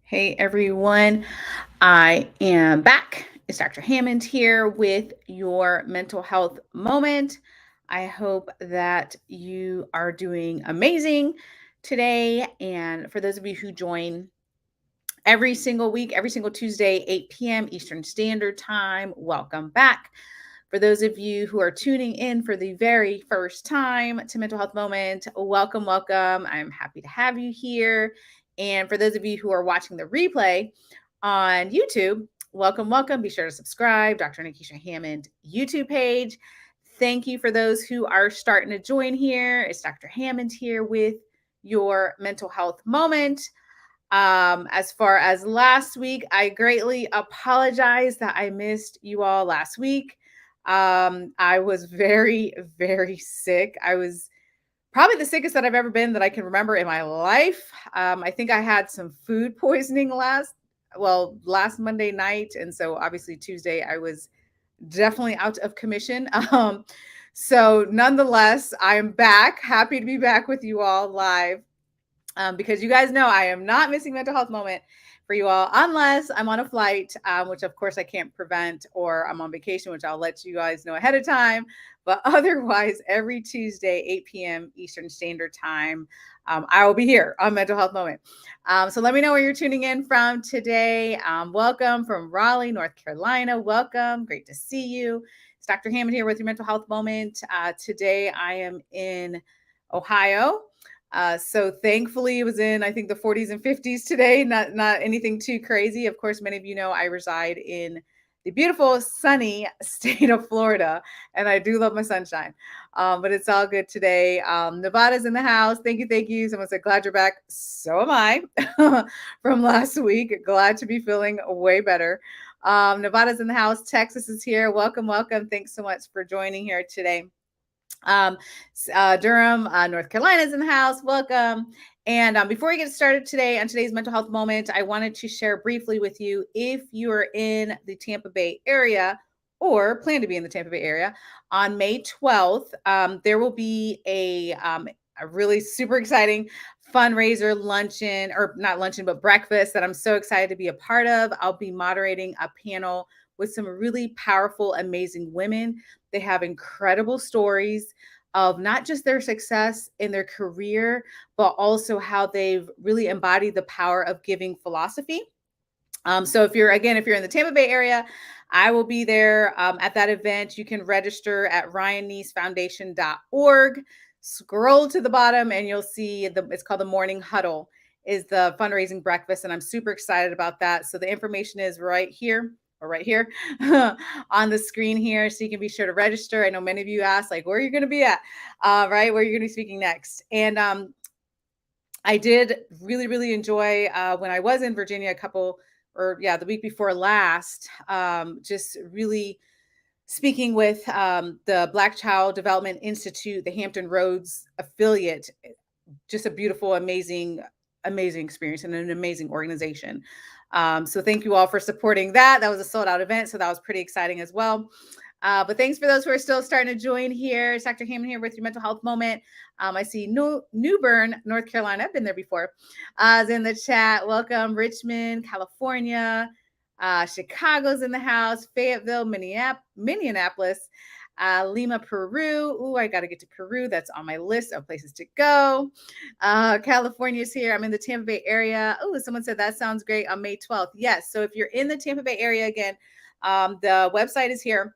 Hey everyone, I am back. It's Dr. Hammond here with your mental health moment. I hope that you are doing amazing today. And for those of you who join every single week, every single Tuesday, 8 p.m. Eastern Standard Time, welcome back. For those of you who are tuning in for the very first time to Mental Health Moment, welcome, welcome. I'm happy to have you here. And for those of you who are watching the replay on YouTube, welcome, welcome. Be sure to subscribe, Dr. Nikisha Hammond YouTube page. Thank you for those who are starting to join here. It's Dr. Hammond here with your mental health moment. As far as last week, I greatly apologize that I missed you all last week. I was very, very sick. I was probably the sickest that I've ever been that I can remember in my life. I think I had some food poisoning last Monday night. And so obviously Tuesday, I was definitely out of commission. So nonetheless, I am back. Happy to be back with you all live. Because you guys know I am not missing mental health moment for you all unless I'm on a flight, which of course I can't prevent, or I'm on vacation, which I'll let you guys know ahead of time. But otherwise, every Tuesday, 8 p.m. Eastern Standard Time, I will be here on Mental Health Moment. So let me know where you're tuning in from today. Welcome from Raleigh, North Carolina. Welcome. Great to see you. It's Dr. Hammond here with your Mental Health Moment. Today I am in Ohio. So thankfully it was in, I think, the 40s and 50s today, not anything too crazy. Of course, many of you know I reside in the beautiful sunny state of Florida, and I do love my sunshine. But it's all good today. Nevada's in the house. Thank you, thank you. Someone said, glad you're back. So am I from last week. Glad to be feeling way better. Nevada's in the house. Texas is here. Welcome, welcome. Thanks so much for joining here today. Um, Durham, North Carolina is in the house. Welcome. And before we get started today on today's mental health moment, I wanted to share briefly with you, if you are in the Tampa Bay area or plan to be in the Tampa Bay area on May 12th, there will be a really super exciting fundraiser luncheon, or not luncheon, but breakfast that I'm so excited to be a part of. I'll be moderating a panel with some really powerful, amazing women. They have incredible stories of not just their success in their career, but also how they've really embodied the power of giving philosophy. So if you're in the Tampa Bay area, I will be there at that event. You can register at ryanneesfoundation.org. Scroll to the bottom and you'll see it's called the Morning Huddle, is the fundraising breakfast. And I'm super excited about that. So the information is right here on the screen here. So you can be sure to register. I know many of you asked, like, where are you going to be at? Right? Where are you going to be speaking next? And I did really, really enjoy when I was in Virginia the week before last, just really speaking with the Black Child Development Institute, the Hampton Roads affiliate. Just a beautiful, amazing experience and an amazing organization. So thank you all for supporting that. That was a sold out event, so that was pretty exciting as well. But thanks for those who are still starting to join here. It's Dr. Hammond here with your mental health moment. I see New Bern, North Carolina. I've been there before. Is in the chat. Welcome, Richmond, California. Chicago's in the house. Fayetteville, Minneapolis. Lima, Peru. Ooh, I got to get to Peru. That's on my list of places to go. California's here. I'm in the Tampa Bay area. Oh, someone said that sounds great on May 12th. Yes. So if you're in the Tampa Bay area, again, the website is here,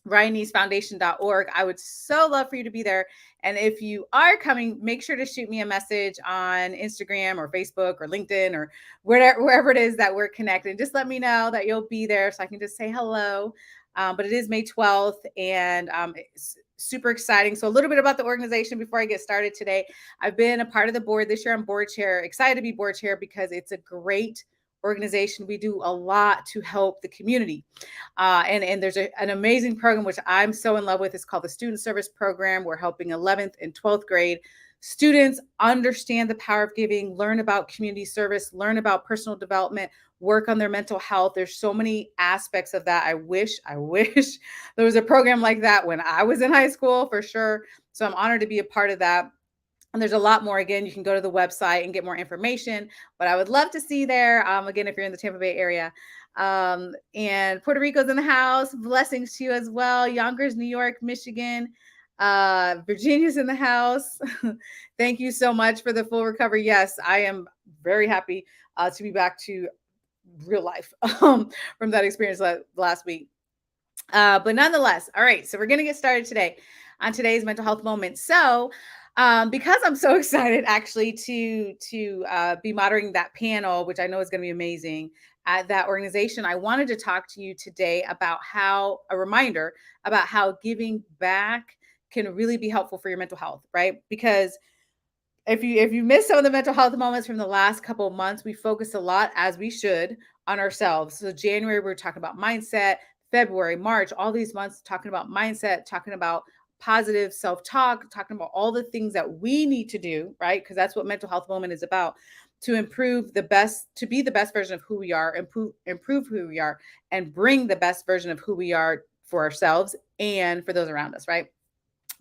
ryanneesfoundation.org. I would so love for you to be there. And if you are coming, make sure to shoot me a message on Instagram or Facebook or LinkedIn or wherever it is that we're connected. Just let me know that you'll be there so I can just say hello. But it is May 12th, and it's super exciting. So a little bit about the organization before I get started today. I've been a part of the board this year. I'm board chair, excited to be board chair because it's a great organization. We do a lot to help the community. And there's an amazing program, which I'm so in love with. It's called the Student Service Program. We're helping 11th and 12th grade students understand the power of giving, learn about community service, learn about personal development, work on their mental health. There's so many aspects of that. I wish there was a program like that when I was in high school, for sure. So I'm honored to be a part of that. And there's a lot more. Again, you can go to the website and get more information. But I would love to see there. Again, if you're in the Tampa Bay area, and Puerto Rico's in the house. Blessings to you as well. Yonkers, New York, Michigan, Virginia's in the house. Thank you so much for the full recovery. Yes, I am very happy to be back to real life from that experience last week. But nonetheless, all right. So we're gonna get started today on today's mental health moment. So, because I'm so excited actually to be moderating that panel, which I know is going to be amazing at that organization, I wanted to talk to you today about how a reminder about how giving back can really be helpful for your mental health, right? Because if you miss some of the mental health moments from the last couple of months, we focus a lot, as we should, on ourselves. So January we were talking about mindset, February, March, all these months talking about mindset, talking about positive self-talk, talking about all the things that we need to do, right? Because that's what mental health moment is about, to improve the best, to be the best version of who we are, improve who we are, and bring the best version of who we are for ourselves and for those around us, right?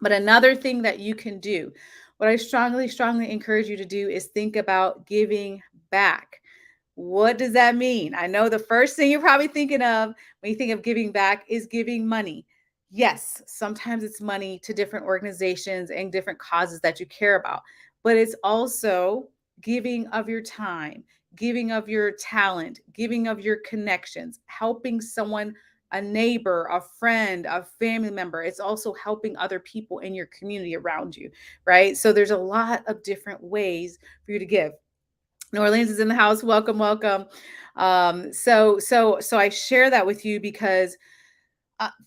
But another thing that you can do, what I strongly, strongly encourage you to do, is think about giving back. What does that mean? I know the first thing you're probably thinking of when you think of giving back is giving money. Yes, sometimes it's money to different organizations and different causes that you care about, but it's also giving of your time, giving of your talent, giving of your connections, helping someone, a neighbor, a friend, a family member. It's also helping other people in your community around you, right? So there's a lot of different ways for you to give. New Orleans is in the house. Welcome, welcome. So I share that with you because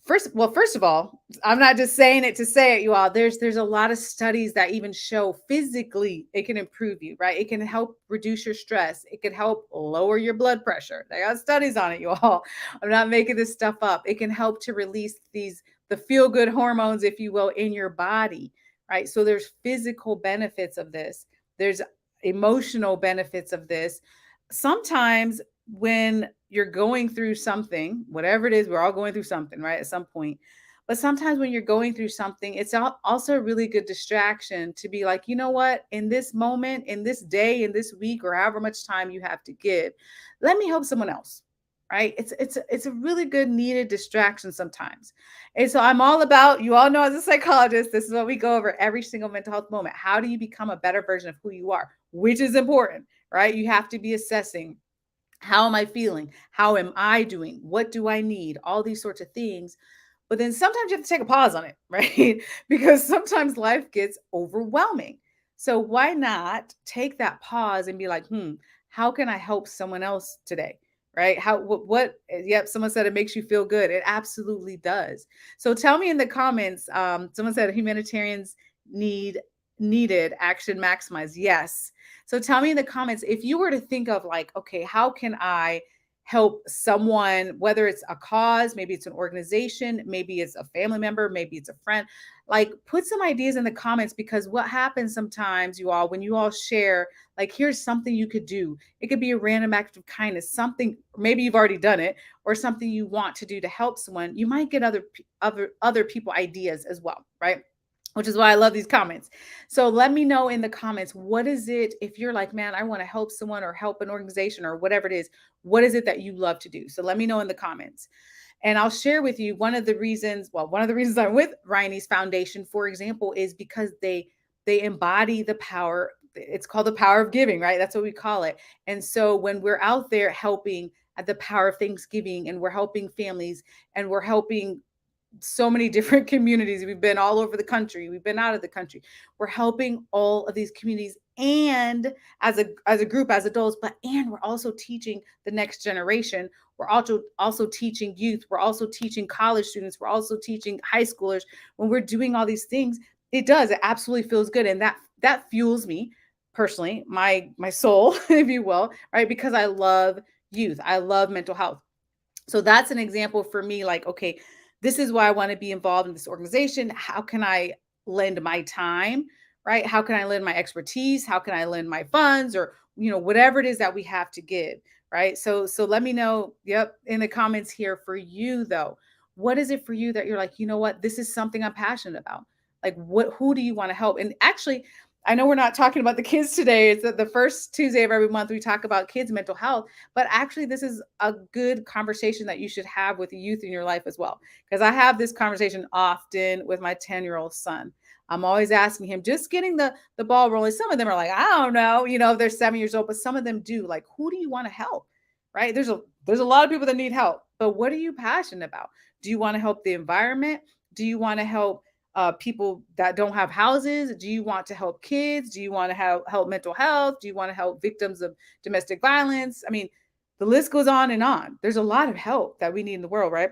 first of all, I'm not just saying it to say it, you all. There's a lot of studies that even show physically it can improve you, right? It can help reduce your stress. It can help lower your blood pressure. They got studies on it, you all. I'm not making this stuff up. It can help to release the feel good hormones, if you will, in your body, right? So there's physical benefits of this. There's emotional benefits of this. Sometimes when you're going through something, whatever it is, we're all going through something, right? At some point. But sometimes when you're going through something, it's also a really good distraction to be like, you know what, in this moment, in this day, in this week, or however much time you have to give, let me help someone else. Right. It's a really good needed distraction sometimes. And so I'm all about, you all know, as a psychologist, this is what we go over every single mental health moment. How do you become a better version of who you are? Which is important, right? You have to be assessing, how am I feeling? How am I doing? What do I need? All these sorts of things. But then sometimes you have to take a pause on it, right? Because sometimes life gets overwhelming. So why not take that pause and be like, how can I help someone else today? Right? Yep, someone said it makes you feel good. It absolutely does. So tell me in the comments, someone said humanitarians need needed action maximize. Yes. So tell me in the comments, if you were to think of like, okay, how can I help someone, whether it's a cause, maybe it's an organization, maybe it's a family member, maybe it's a friend, like put some ideas in the comments, because what happens sometimes, you all, when you all share, like, here's something you could do. It could be a random act of kindness, something, maybe you've already done it, or something you want to do to help someone. You might get other people ideas as well, right? Which is why I love these comments. So let me know in the comments, what is it, if you're like, man, I want to help someone or help an organization or whatever it is, what is it that you love to do? So let me know in the comments. And I'll share with you one of the reasons I'm with Ryan's Foundation, for example, is because they embody the power. It's called the power of giving, right? That's what we call it. And so when we're out there helping at the power of Thanksgiving, and we're helping families, and we're helping so many different communities. We've been all over the country. We've been out of the country. We're helping all of these communities, and as a group, as adults, and we're also teaching the next generation. We're also teaching youth. We're also teaching college students. We're also teaching high schoolers. When we're doing all these things, it absolutely feels good, and that fuels me personally, my soul, if you will, right? Because I love youth. I love mental health. So that's an example for me, like, okay, this is why I want to be involved in this organization. How can I lend my time, right? How can I lend my expertise? How can I lend my funds, or, whatever it is that we have to give, right? So let me know, yep, in the comments here, for you though. What is it for you that you're like, you know what, this is something I'm passionate about? Like, who do you want to help? And actually, I know we're not talking about the kids today. It's the first Tuesday of every month we talk about kids' mental health, but actually, this is a good conversation that you should have with the youth in your life as well. Because I have this conversation often with my 10-year-old son. I'm always asking him, just getting the ball rolling. Some of them are like, I don't know, if they're 7 years old, but some of them do. Like, who do you want to help? Right? There's a lot of people that need help, but what are you passionate about? Do you want to help the environment? Do you want to help people that don't have houses? Do you want to help kids? Do you want to help mental health? Do you want to help victims of domestic violence? I mean, the list goes on and on. There's a lot of help that we need in the world, right?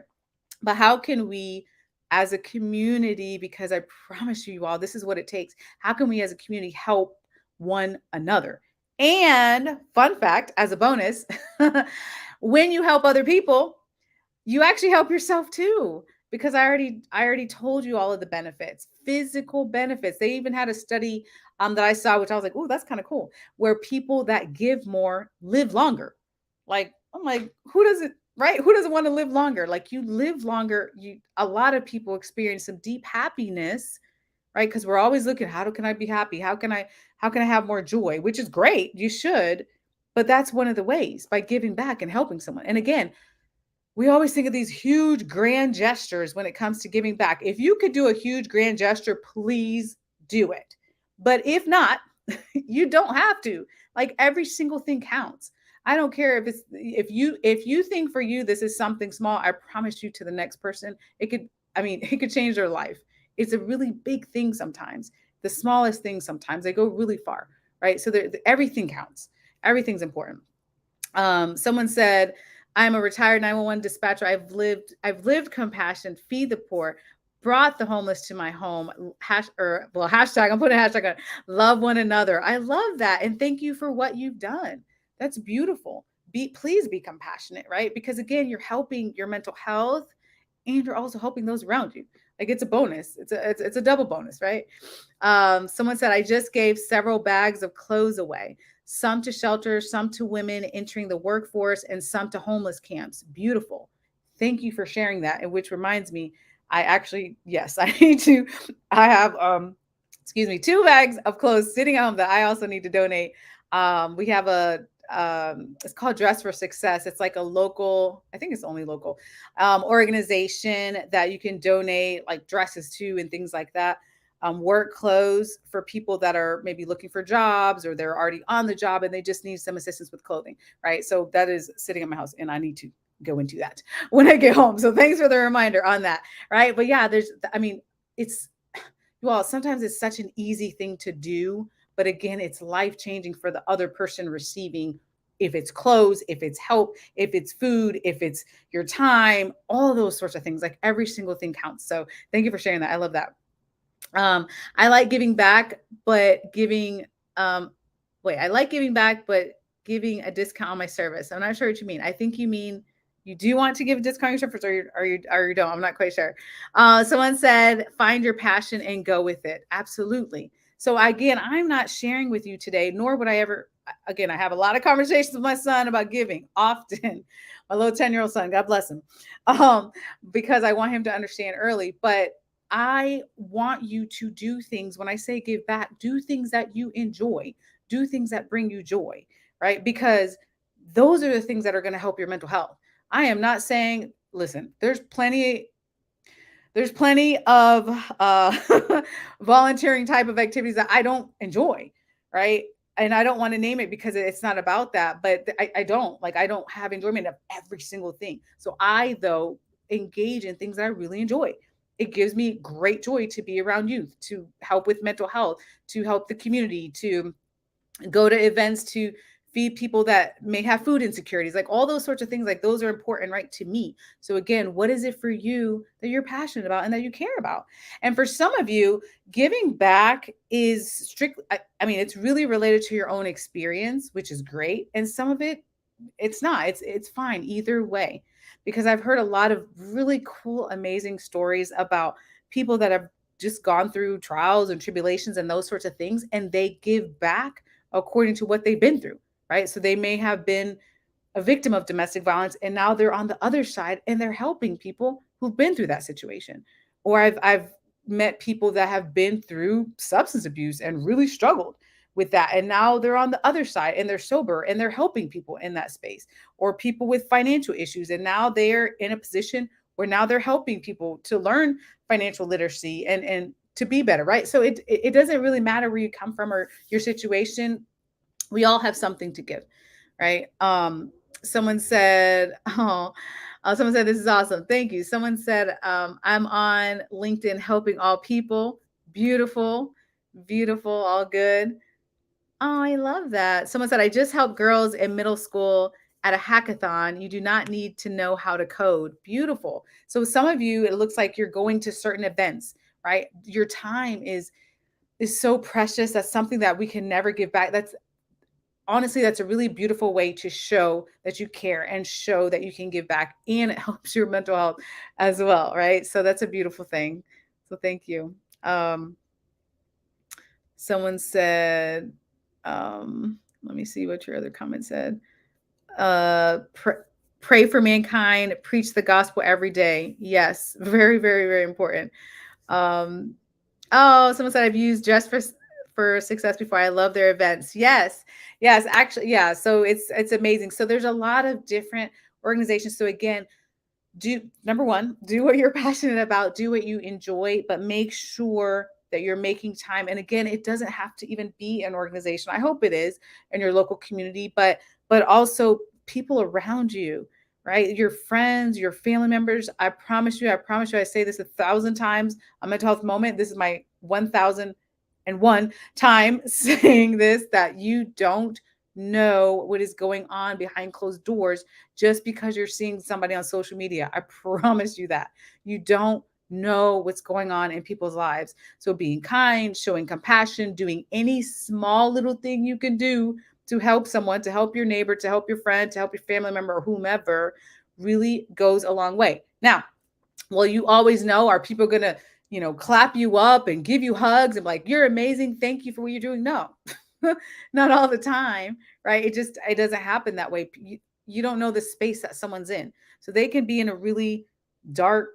But how can we, as a community, because I promise you all, this is what it takes. How can we, as a community, help one another? And fun fact, as a bonus, when you help other people, you actually help yourself too, because I already told you all of the benefits, physical benefits. They even had a study that I saw, which I was like, oh, that's kind of cool, where people that give more live longer. Like, I'm like, who doesn't, right? Who doesn't want to live longer? Like, you live longer. A lot of people experience some deep happiness, right? Because we're always looking, can I be happy? How can I have more joy? Which is great. You should, but that's one of the ways, by giving back and helping someone. And again, we always think of these huge grand gestures when it comes to giving back. If you could do a huge grand gesture, please do it. But if not, you don't have to. Like, every single thing counts. I don't care if you think for you this is something small, I promise you, to the next person, it could change their life. It's a really big thing sometimes. The smallest things sometimes they go really far, right? So everything counts. Everything's important. Someone said, I'm a retired 911 dispatcher. I've lived compassion, feed the poor, brought the homeless to my home. Hashtag, I'm putting a hashtag on, love one another. I love that. And thank you for what you've done. That's beautiful. Please be compassionate, right? Because again, you're helping your mental health and you're also helping those around you. Like, it's a bonus. It's a double bonus, right? Someone said, I just gave several bags of clothes away, some to shelters, some to women entering the workforce, and some to homeless camps. Beautiful. Thank you for sharing that. And which reminds me, I actually, yes, I need to, I have, excuse me, 2 bags of clothes sitting at home that I also need to donate. We have it's called Dress for Success. It's like a local, I think it's only local, organization that you can donate like dresses to and things like that. Work clothes for people that are maybe looking for jobs, or they're already on the job and they just need some assistance with clothing, right? So that is sitting at my house and I need to go into that when I get home. So thanks for the reminder on that, right? But yeah, it's, well, sometimes it's such an easy thing to do, but again, it's life changing for the other person receiving. If it's clothes, if it's help, if it's food, if it's your time, all those sorts of things, like every single thing counts. So thank you for sharing that. I love that. I like giving back, but I like giving back, but giving a discount on my service. I'm not sure what you mean. I think you mean you do want to give a discount on your service, or you don't. I'm not quite sure. Someone said, find your passion and go with it. Absolutely. So again, I'm not sharing with you today, nor would I ever. Again, I have a lot of conversations with my son about giving often. My little 10-year-old son, God bless him, because I want him to understand early. But I want you to do things. When I say give back, do things that you enjoy, do things that bring you joy, right? Because those are the things that are going to help your mental health. I am not saying, listen, there's plenty of volunteering type of activities that I don't enjoy, right? And I don't want to name it because it's not about that, but I don't have enjoyment of every single thing. So I, though, engage in things that I really enjoy. It gives me great joy to be around youth, to help with mental health, to help the community, to go to events, to feed people that may have food insecurities, like all those sorts of things. Like, those are important, right, to me. So again, what is it for you that you're passionate about and that you care about? And for some of you, giving back is strictly, it's really related to your own experience, which is great. And some of it, it's not. It's fine either way, because I've heard a lot of really cool, amazing stories about people that have just gone through trials and tribulations and those sorts of things, and they give back according to what they've been through, right? So they may have been a victim of domestic violence, and now they're on the other side and they're helping people who've been through that situation. Or I've met people that have been through substance abuse and really struggled with that. And now they're on the other side and they're sober and they're helping people in that space, or people with financial issues. And now they're in a position where now they're helping people to learn financial literacy and to be better, right? So it doesn't really matter where you come from or your situation. We all have something to give, right? Someone said, oh, someone said, this is awesome. Thank you. Someone said, I'm on LinkedIn helping all people. Beautiful, beautiful, all good. Oh, I love that. Someone said, I just helped girls in middle school at a hackathon. You do not need to know how to code. Beautiful. So some of you, it looks like you're going to certain events, right? Your time is so precious. That's something that we can never give back. That's honestly, that's a really beautiful way to show that you care and show that you can give back, and it helps your mental health as well, right? So that's a beautiful thing. So thank you. Someone said, let me see what your other comment said. Pray for mankind, preach the gospel every day. Yes, very, very, very important. Um, oh, someone said I've used Just for Success before. I love their events. Yes, yes, actually, yeah. So it's amazing. So there's a lot of different organizations. So again, do number one, do what you're passionate about, do what you enjoy, but make sure that you're making time. And again, it doesn't have to even be an organization. I hope it is in your local community, but also people around you, right? Your friends, your family members. I promise you, I say this 1,000 times on Mental Health Moment. This is my 1,001 time saying this, that you don't know what is going on behind closed doors just because you're seeing somebody on social media. I promise you that. You don't know what's going on in people's lives. So being kind, showing compassion, doing any small little thing you can do to help someone, to help your neighbor, to help your friend, to help your family member or whomever really goes a long way. Now, well, you always know, are people going to, clap you up and give you hugs and like, you're amazing, thank you for what you're doing? No. Not all the time, right? It doesn't happen that way. You don't know the space that someone's in. So they can be in a really dark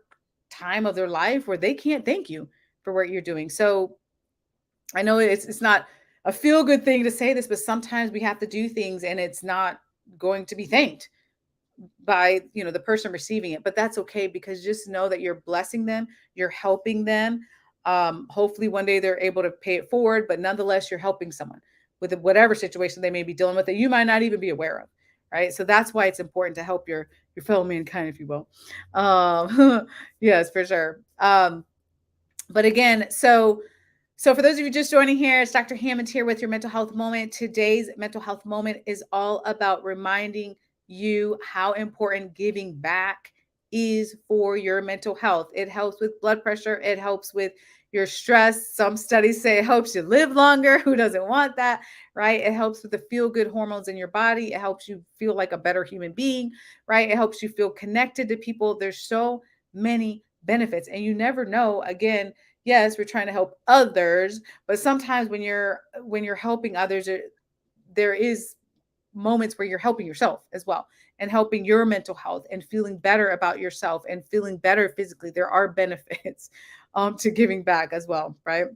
time of their life where they can't thank you for what you're doing. So I know it's not a feel good thing to say this, but sometimes we have to do things and it's not going to be thanked by the person receiving it, but that's okay, because just know that you're blessing them, you're helping them. Hopefully one day they're able to pay it forward, but nonetheless you're helping someone with whatever situation they may be dealing with that you might not even be aware of, right? So that's why it's important to help your fellow mankind, if you will. Yes, for sure. But again, so for those of you just joining here, it's Dr. Hammond here with your mental health moment. Today's mental health moment is all about reminding you how important giving back is for your mental health. It helps with blood pressure. It helps with your stress. Some studies say it helps you live longer. Who doesn't want that, right? It helps with the feel-good hormones in your body. It helps you feel like a better human being, right? It helps you feel connected to people. There's so many benefits, and you never know. Again, yes, we're trying to help others, but sometimes when you're helping others, there is moments where you're helping yourself as well, and helping your mental health and feeling better about yourself and feeling better physically. There are benefits to giving back as well, right?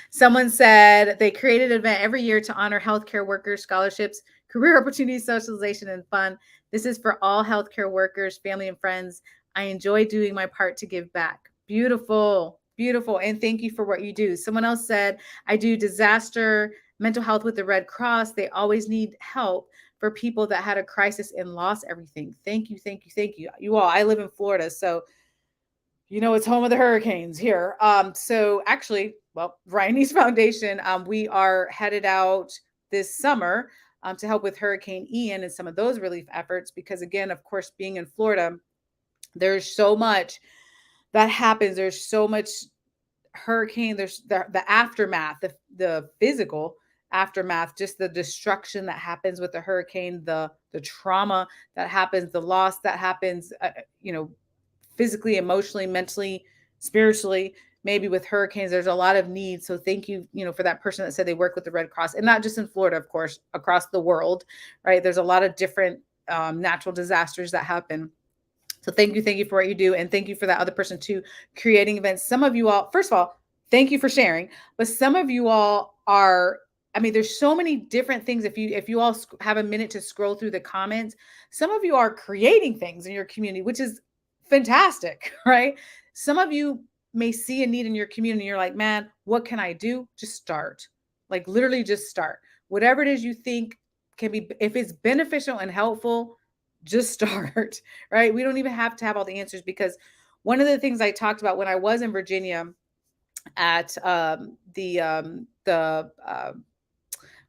Someone said they created an event every year to honor healthcare workers, scholarships, career opportunities, socialization, and fun. This is for all healthcare workers, family, and friends. I enjoy doing my part to give back. Beautiful, beautiful. And thank you for what you do. Someone else said, I do disaster mental health with the Red Cross. They always need help for people that had a crisis and lost everything. Thank you, thank you, thank you. You all, I live in Florida, so it's home of the hurricanes here. So actually, well, Ryanese Foundation, we are headed out this summer to help with Hurricane Ian and some of those relief efforts, because again, of course, being in Florida, there's so much that happens. There's so much hurricane. There's the aftermath, the physical aftermath, just the destruction that happens with the hurricane, the trauma that happens, the loss that happens, physically, emotionally, mentally, spiritually. Maybe with hurricanes, there's a lot of needs. So thank you, for that person that said they work with the Red Cross, and not just in Florida, of course, across the world, right? There's a lot of different natural disasters that happen. So thank you for what you do. And thank you for that other person too, creating events. Some of you all, first of all, thank you for sharing, but some of you all are, I mean, there's so many different things. If you all have a minute to scroll through the comments, some of you are creating things in your community, which is fantastic, right? Some of you may see a need in your community. You're like, man, what can I do? Just start. Like literally just start. Whatever it is you think can be, if it's beneficial and helpful, just start. Right? We don't even have to have all the answers, because one of the things I talked about when I was in Virginia at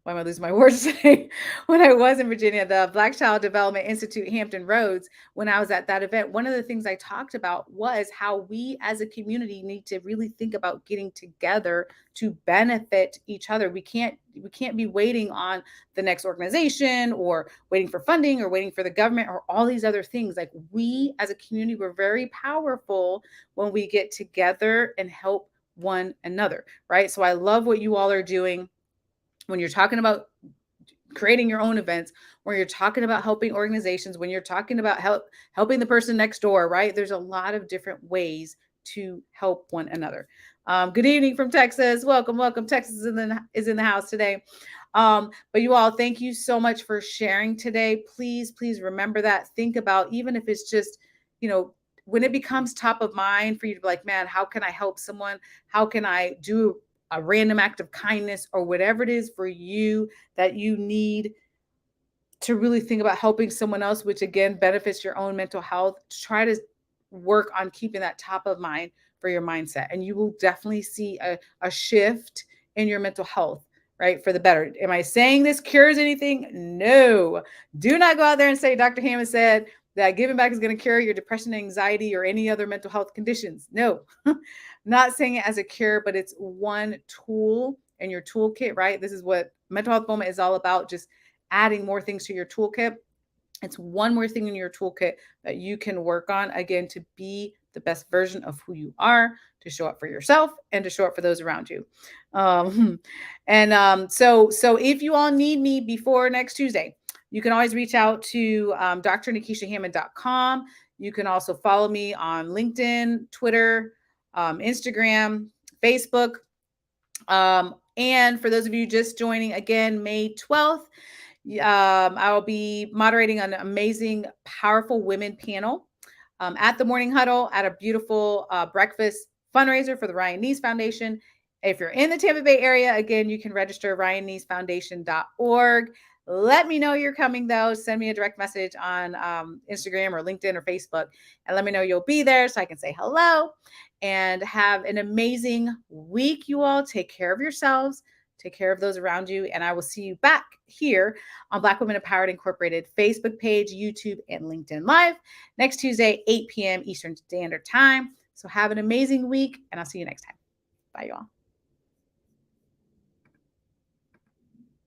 why am I losing my words today? When I was in Virginia, the Black Child Development Institute, Hampton Roads, when I was at that event, one of the things I talked about was how we as a community need to really think about getting together to benefit each other. We can't be waiting on the next organization, or waiting for funding, or waiting for the government, or all these other things. Like, we as a community, we're very powerful when we get together and help one another, right? So I love what you all are doing when you're talking about creating your own events, when you're talking about helping organizations, when you're talking about helping the person next door, right? There's a lot of different ways to help one another. Good evening from Texas. Welcome, welcome. Texas is in the house today. But you all, thank you so much for sharing today. Please remember that. Think about, even if it's just, when it becomes top of mind for you to be like, man, how can I help someone? How can I do a random act of kindness, or whatever it is for you that you need to really think about helping someone else, which again benefits your own mental health. Try to work on keeping that top of mind for your mindset, and you will definitely see a shift in your mental health, right? For the better. Am I saying this cures anything? No. Do not go out there and say Dr. Hammond said that giving back is going to cure your depression, anxiety, or any other mental health conditions. No. Not saying it as a cure, but it's one tool in your toolkit, right? This is what mental health moment is all about, just adding more things to your toolkit. It's one more thing in your toolkit that you can work on, again, to be the best version of who you are, to show up for yourself and to show up for those around you. So if you all need me before next Tuesday, you can always reach out to drnikishahammond.com. You can also follow me on LinkedIn, Twitter, Instagram, Facebook. And for those of you just joining, again, May 12th, I'll be moderating an amazing, powerful women panel at the Morning Huddle at a beautiful breakfast fundraiser for the Ryan Neese Foundation. If you're in the Tampa Bay area, again, you can register ryanneesfoundation.org. Let me know you're coming, though. Send me a direct message on Instagram or LinkedIn or Facebook, and let me know you'll be there so I can say hello. And have an amazing week, you all. Take care of yourselves. Take care of those around you. And I will see you back here on Black Women Empowered Incorporated Facebook page, YouTube, and LinkedIn Live next Tuesday, 8 p.m. Eastern Standard Time. So have an amazing week, and I'll see you next time. Bye, you all.